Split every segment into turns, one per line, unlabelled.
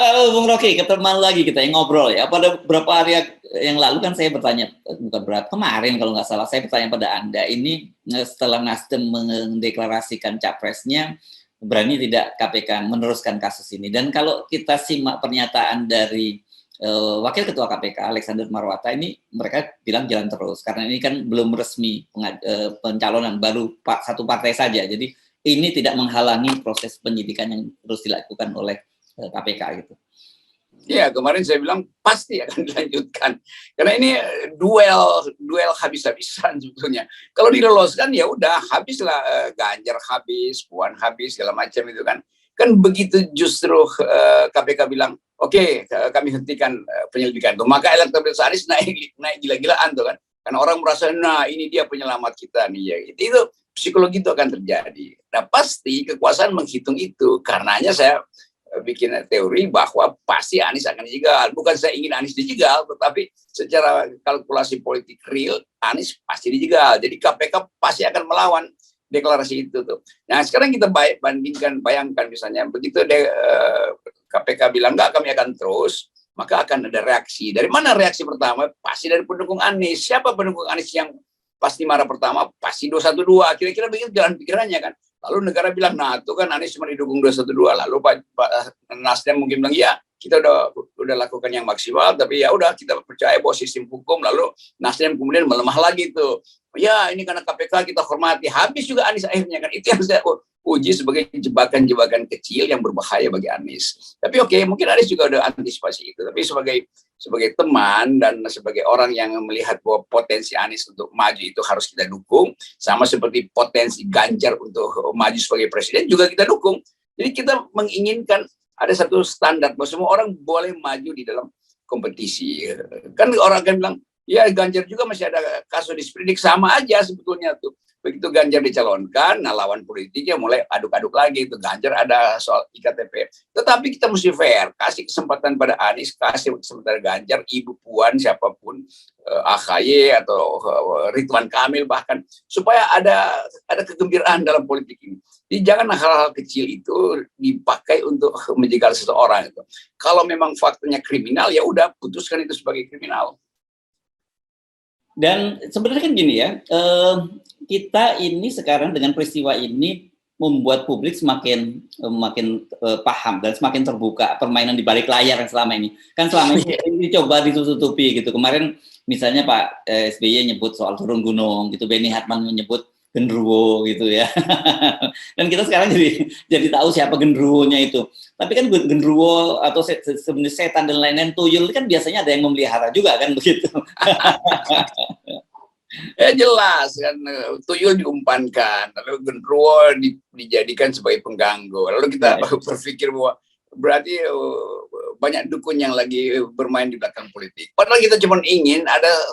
Bung Rocky, ketemu lagi kita yang ngobrol ya. Pada beberapa hari yang lalu kan saya bertanya, bukan berapa, kemarin kalau nggak salah, saya bertanya pada Anda, ini setelah Nasdem mendeklarasikan capresnya, berani tidak KPK meneruskan kasus ini? Dan kalau kita simak pernyataan dari Wakil Ketua KPK, Alexander Marwata, ini mereka bilang jalan terus. Karena ini kan belum resmi pencalonan, baru satu partai saja. Jadi ini tidak menghalangi proses penyidikan yang terus dilakukan oleh KPK gitu.
Ya, kemarin saya bilang pasti akan dilanjutkan karena ini duel habis-habisan sebetulnya. Kalau diloloskan ya udah habislah, Ganjar habis, Puan habis, segala macam itu kan. Kan begitu justru KPK bilang oke, kami hentikan penyelidikan itu, maka elektabilitas Anies naik gila-gilaan tuh kan. Karena orang merasa nah ini dia penyelamat kita nih ya. Itu psikologi itu akan terjadi. Nah pasti kekuasaan menghitung itu, karenanya saya bikin teori bahwa pasti Anies akan dijegal. Bukan saya ingin Anies dijegal, tetapi secara kalkulasi politik real, Anies pasti dijegal. Jadi KPK pasti akan melawan deklarasi itu tuh. Nah sekarang kita bayangkan misalnya begitu KPK bilang enggak, kami akan terus, maka akan ada reaksi. Dari mana reaksi pertama? Pasti dari pendukung Anies. Siapa pendukung Anies yang pasti marah pertama? Pasti 212. Kira-kira begitu jalan pikirannya kan. Lalu negara bilang, nah itu kan Anies cuma didukung 212. Lalu Pak Nasdem mungkin bilang, ya kita udah lakukan yang maksimal, tapi ya udah kita percaya bahwa sistem hukum. Lalu Nasdem kemudian melemah lagi tuh. Ya ini karena KPK kita hormati. Habis juga Anies akhirnya kan. Itu yang saya uji sebagai jebakan-jebakan kecil yang berbahaya bagi Anies. Tapi oke, mungkin Anies juga udah antisipasi itu. Tapi sebagai teman dan sebagai orang yang melihat bahwa potensi Anies untuk maju itu harus kita dukung, sama seperti potensi Ganjar untuk maju sebagai presiden juga kita dukung. Jadi kita menginginkan ada satu standar bahwa semua orang boleh maju di dalam kompetisi. Kan orang akan bilang, ya Ganjar juga masih ada kasus disprindik, sama aja sebetulnya tuh. Begitu Ganjar dicalonkan, nah lawan politiknya mulai aduk-aduk lagi. Itu Ganjar ada soal IKTP. Tetapi kita mesti fair, kasih kesempatan pada Anies, kasih kesempatan Ganjar, Ibu Puan, siapapun, AHY atau Ridwan Kamil bahkan, supaya ada kegembiraan dalam politik ini. Jadi jangan hal-hal kecil itu dipakai untuk menjegal seseorang. Itu. Kalau memang faktanya kriminal, ya udah putuskan itu sebagai kriminal.
Dan sebenarnya kan gini ya, kita ini sekarang dengan peristiwa ini membuat publik semakin paham dan semakin terbuka permainan di balik layar yang selama ini. Kan selama ini dicoba ditutupi gitu. Kemarin misalnya Pak SBY nyebut soal turun gunung gitu, Benny Hartman menyebut genderuwo gitu ya. Dan kita sekarang jadi tahu siapa genderuwonya itu. Tapi kan genderuwo atau sebenarnya setan dan lain-lain, tuyul kan biasanya ada yang memelihara juga kan begitu.
Ya jelas kan, tuyul diumpankan, lalu genderuwo dijadikan sebagai pengganggu. Lalu kita berpikir bahwa berarti banyak dukun yang lagi bermain di belakang politik. Padahal kita cuma ingin ada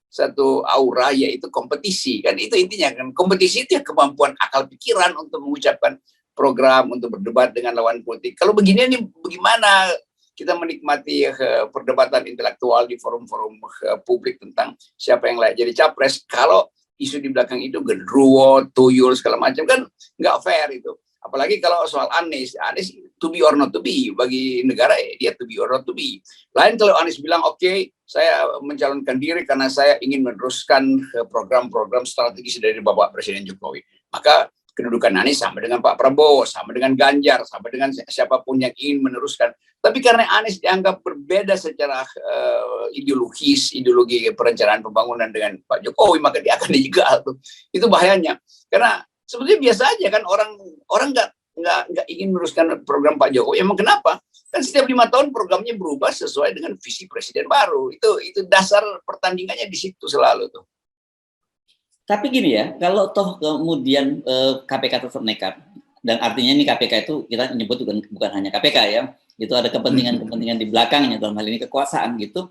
satu aura, yaitu kompetisi kan. Itu intinya kan, kompetisi itu ya kemampuan akal pikiran untuk mengucapkan program, untuk berdebat dengan lawan politik. Kalau begini ini bagaimana kita menikmati perdebatan intelektual di forum-forum publik tentang siapa yang layak jadi capres kalau isu di belakang itu genderuwo, tuyul, segala macam, kan nggak fair itu. Apalagi kalau soal Anies to be or not to be, bagi negara dia to be or not to be. Lain kalau Anies bilang oke, saya mencalonkan diri karena saya ingin meneruskan program-program strategis dari Bapak Presiden Jokowi. Maka kedudukan Anies sama dengan Pak Prabowo, sama dengan Ganjar, sama dengan siapapun yang ingin meneruskan. Tapi karena Anies dianggap berbeda secara ideologi perencanaan pembangunan dengan Pak Jokowi, maka dia akan dijegal tuh. Itu bahayanya. Karena sebetulnya biasa aja kan, orang nggak ingin meneruskan program Pak Jokowi. Emang kenapa? Kan setiap 5 tahun programnya berubah sesuai dengan visi presiden baru. Itu dasar pertandingannya di situ selalu tuh.
Tapi gini ya, kalau toh kemudian KPK tetap nekat, dan artinya ini KPK itu kita nyebut bukan hanya KPK ya, itu ada kepentingan-kepentingan di belakangnya, dalam hal ini kekuasaan gitu.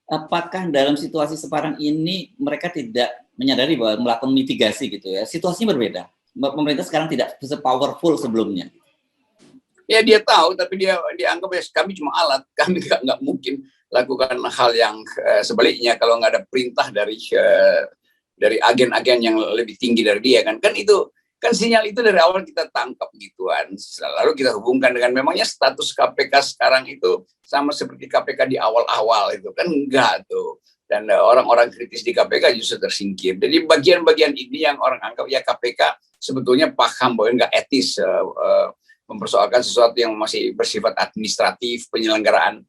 Apakah dalam situasi sekarang ini mereka tidak menyadari bahwa melakukan mitigasi gitu ya? Situasinya berbeda. Pemerintah sekarang tidak se-powerful sebelumnya.
Ya dia tahu, tapi dia anggap ya kami cuma alat, kami nggak mungkin lakukan hal yang sebaliknya kalau nggak ada perintah dari agen-agen yang lebih tinggi dari dia kan itu Kan sinyal itu dari awal kita tangkap gituan. Lalu kita hubungkan dengan memangnya status KPK sekarang itu sama seperti KPK di awal-awal itu kan enggak tuh. Dan orang-orang kritis di KPK justru tersingkir. Jadi bagian-bagian ini yang orang anggap ya KPK sebetulnya paham bahwa enggak etis mempersoalkan sesuatu yang masih bersifat administratif, penyelenggaraan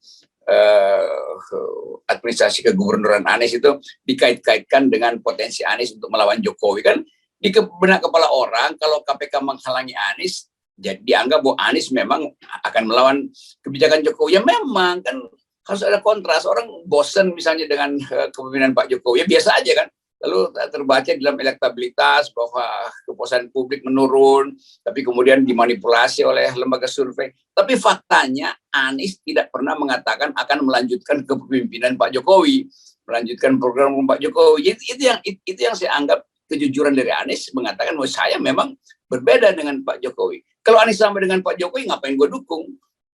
administrasi kegubernuran Anies itu dikait-kaitkan dengan potensi Anies untuk melawan Jokowi. Kan di benak kepala orang kalau KPK menghalangi Anies, jadi dianggap bahwa Anies memang akan melawan kebijakan Jokowi. Ya memang kan harus ada kontras. Orang bosan misalnya dengan kepemimpinan Pak Jokowi, ya biasa aja kan. Lalu terbaca dalam elektabilitas bahwa kepuasan publik menurun, tapi kemudian dimanipulasi oleh lembaga survei. Tapi faktanya Anies tidak pernah mengatakan akan melanjutkan kepemimpinan Pak Jokowi, melanjutkan program Pak Jokowi. Itu yang saya anggap kejujuran dari Anies, mengatakan bahwa saya memang berbeda dengan Pak Jokowi. Kalau Anies sama dengan Pak Jokowi, ngapain gue dukung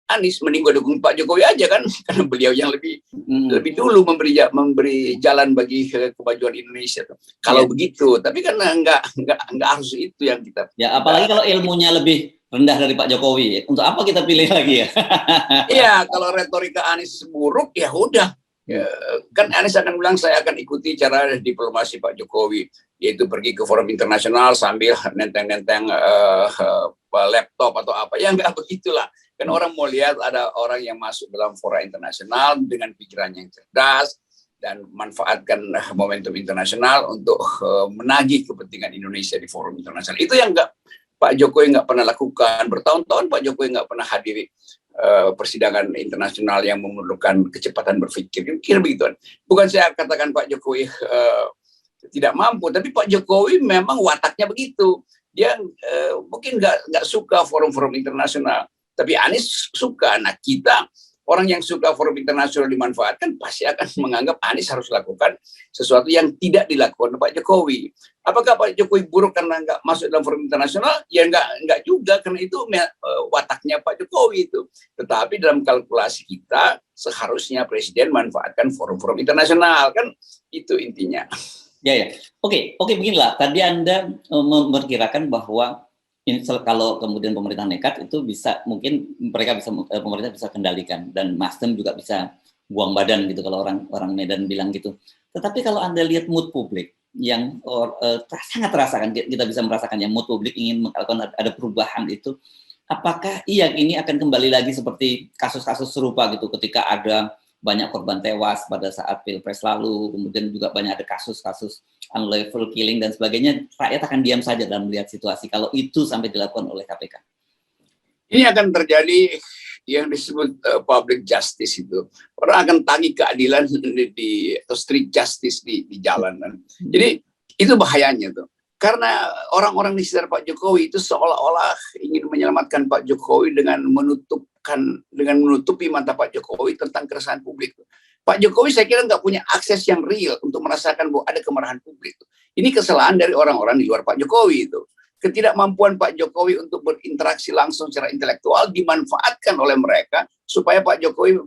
Anies? Mending gue dukung Pak Jokowi aja kan, karena beliau yang lebih dulu memberi jalan bagi kemajuan Indonesia. Kalau begitu, tapi kan nggak harus itu yang kita.
Ya, apalagi kalau ilmunya lebih rendah dari Pak Jokowi, untuk apa kita pilih lagi ya?
Iya, kalau retorika Anies buruk, ya udah. Ya, kan Anies akan bilang saya akan ikuti cara diplomasi Pak Jokowi, yaitu pergi ke forum internasional sambil nenteng-nenteng laptop atau apa. Ya nggak begitulah. Kan orang mau lihat ada orang yang masuk dalam fora internasional dengan pikiran yang cerdas dan manfaatkan momentum internasional untuk menagih kepentingan Indonesia di forum internasional. Itu yang Pak Jokowi nggak pernah lakukan. Bertahun-tahun Pak Jokowi nggak pernah hadiri persidangan internasional yang memerlukan kecepatan berpikir. Kira begitu. Bukan saya katakan Pak Jokowi tidak mampu, tapi Pak Jokowi memang wataknya begitu. Dia mungkin nggak suka forum-forum internasional, tapi Anies suka. Nah, kita orang yang suka forum internasional dimanfaatkan pasti akan menganggap Anies harus lakukan sesuatu yang tidak dilakukan Pak Jokowi. Apakah Pak Jokowi buruk karena nggak masuk dalam forum internasional? Ya nggak juga, karena itu wataknya Pak Jokowi itu. Tetapi dalam kalkulasi kita seharusnya Presiden manfaatkan forum-forum internasional, kan itu intinya.
Ya. Oke, beginilah. Tadi Anda memperkirakan bahwa kalau kemudian pemerintah nekat itu bisa, mungkin pemerintah bisa kendalikan dan Nasdem juga bisa buang badan gitu kalau orang Medan bilang gitu. Tetapi kalau Anda lihat mood publik yang sangat terasa, kan kita bisa merasakan yang mood publik ingin melakukan ada perubahan itu, apakah ini akan kembali lagi seperti kasus-kasus serupa gitu ketika ada banyak korban tewas pada saat Pilpres lalu, kemudian juga banyak ada kasus-kasus unlawful killing dan sebagainya, rakyat akan diam saja dalam melihat situasi kalau itu sampai dilakukan oleh KPK?
Ini akan terjadi yang disebut public justice itu. Orang akan tagih keadilan atau street justice di jalanan. Jadi itu bahayanya tuh. Karena orang-orang di sekitar Pak Jokowi itu seolah-olah ingin menyelamatkan Pak Jokowi dengan menutupi mata Pak Jokowi tentang keresahan publik. Pak Jokowi saya kira nggak punya akses yang real untuk merasakan bahwa ada kemarahan publik. Ini kesalahan dari orang-orang di luar Pak Jokowi itu. Ketidakmampuan Pak Jokowi untuk berinteraksi langsung secara intelektual dimanfaatkan oleh mereka supaya Pak Jokowi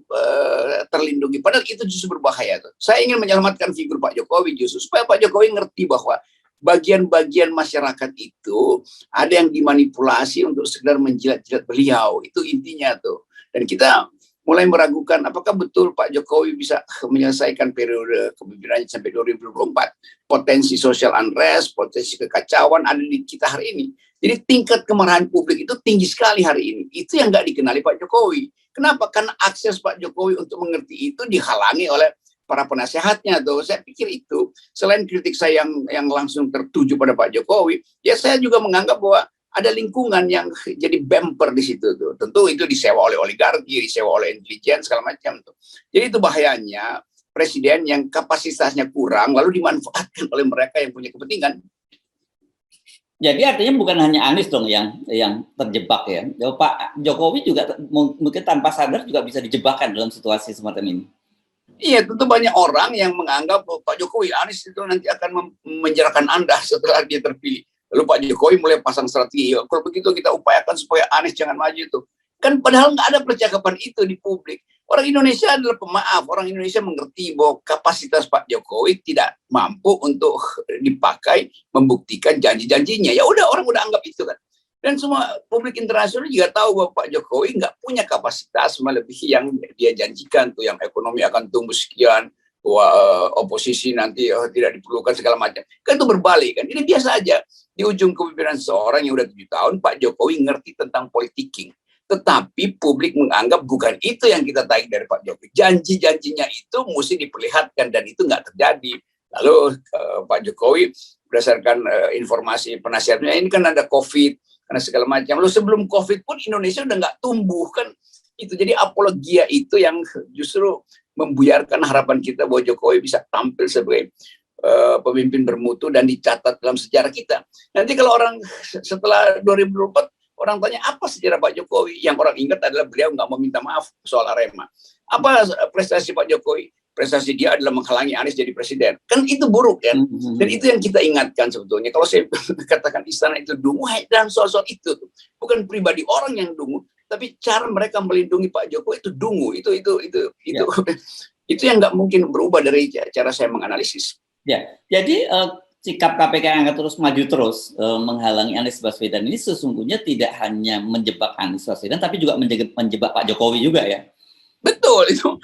terlindungi. Padahal itu justru berbahaya. Saya ingin menyelamatkan figur Pak Jokowi justru supaya Pak Jokowi ngerti bahwa bagian-bagian masyarakat itu ada yang dimanipulasi untuk sekedar menjilat-jilat beliau. Itu intinya tuh. Dan kita mulai meragukan apakah betul Pak Jokowi bisa menyelesaikan periode kepemimpinannya sampai 2024. Potensi social unrest, potensi kekacauan ada di kita hari ini. Jadi tingkat kemarahan publik itu tinggi sekali hari ini. Itu yang nggak dikenali Pak Jokowi. Kenapa? Karena akses Pak Jokowi untuk mengerti itu dihalangi oleh para penasehatnya tuh. Saya pikir itu, selain kritik saya yang langsung tertuju pada Pak Jokowi, ya saya juga menganggap bahwa ada lingkungan yang jadi bumper di situ tuh. Tentu itu disewa oleh oligarki, disewa oleh intelijen segala macam tuh. Jadi itu bahayanya presiden yang kapasitasnya kurang lalu dimanfaatkan oleh mereka yang punya kepentingan.
Jadi artinya bukan hanya Anies dong yang terjebak ya. Pak Jokowi juga mungkin tanpa sadar juga bisa dijebakkan dalam situasi semacam ini.
Iya, tentu banyak orang yang menganggap Pak Jokowi, Anies itu nanti akan menjarakan Anda setelah dia terpilih. Lalu Pak Jokowi mulai pasang strategi. Kalau begitu kita upayakan supaya Anies jangan maju itu. Kan padahal nggak ada percakapan itu di publik. Orang Indonesia adalah pemaaf. Orang Indonesia mengerti bahwa kapasitas Pak Jokowi tidak mampu untuk dipakai membuktikan janji-janjinya. Ya udah, orang udah anggap itu kan. Dan semua publik internasional juga tahu bahwa Pak Jokowi nggak punya kapasitas melebihi yang dia janjikan tuh, yang ekonomi akan tumbuh sekian, oposisi nanti tidak diperlukan segala macam. Kan itu berbalik kan. Ini biasa aja. Di ujung kepemimpinan seorang yang udah 7 tahun, Pak Jokowi ngerti tentang politik. Tetapi publik menganggap bukan itu yang kita tarik dari Pak Jokowi. Janji-janjinya itu mesti diperlihatkan dan itu nggak terjadi. Lalu Pak Jokowi berdasarkan informasi penasihatnya, ini kan ada COVID, karena segala macam. Lalu sebelum COVID pun Indonesia udah nggak tumbuh kan. Itu jadi apologia itu yang justru membuyarkan harapan kita bahwa Jokowi bisa tampil sebagai pemimpin bermutu dan dicatat dalam sejarah kita. Nanti kalau orang setelah 2024 orang tanya apa sejarah Pak Jokowi, yang orang ingat adalah beliau nggak mau minta maaf soal Arema. Apa prestasi Pak Jokowi? Prestasi dia adalah menghalangi Anies jadi presiden. Kan itu buruk kan? Dan itu yang kita ingatkan sebetulnya. Kalau saya katakan istana itu dungu, dan soal-soal itu bukan pribadi orang yang dungu, tapi cara mereka melindungi Pak Jokowi itu dungu. Itu yang nggak mungkin berubah dari cara saya menganalisis.
Ya, jadi sikap KPK yang akan terus maju terus menghalangi Anies Baswedan ini sesungguhnya tidak hanya menjebak Anies Baswedan, tapi juga menjebak Pak Jokowi juga ya.
Betul, itu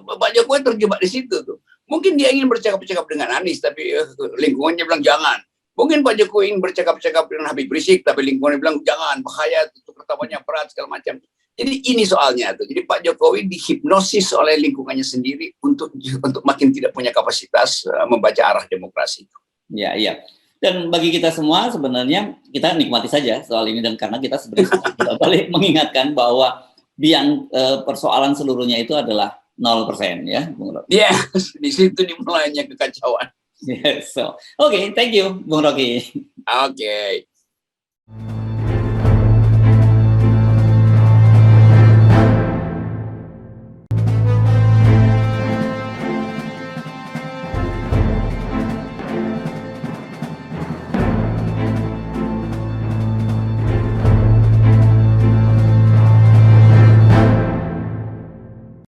Pak Jokowi terjebak di situ tuh. Mungkin dia ingin bercakap-cakap dengan Anies, tapi lingkungannya bilang jangan. Mungkin Pak Jokowi ingin bercakap-cakap dengan Habib Rizik, tapi lingkungannya bilang jangan, bahaya, itu pertamanya berat segala macam. Jadi ini soalnya tuh. Jadi Pak Jokowi dihipnosis oleh lingkungannya sendiri untuk makin tidak punya kapasitas membaca arah demokrasi.
Ya, iya. Dan bagi kita semua sebenarnya kita nikmati saja soal ini, dan karena kita sebenarnya kita balik mengingatkan bahwa biang persoalan seluruhnya itu adalah 0% ya, Bung Rocky.
Ya, di situ dimulainya kekacauan.
Yes, so, okay, thank you, Bung Rocky.
Okay.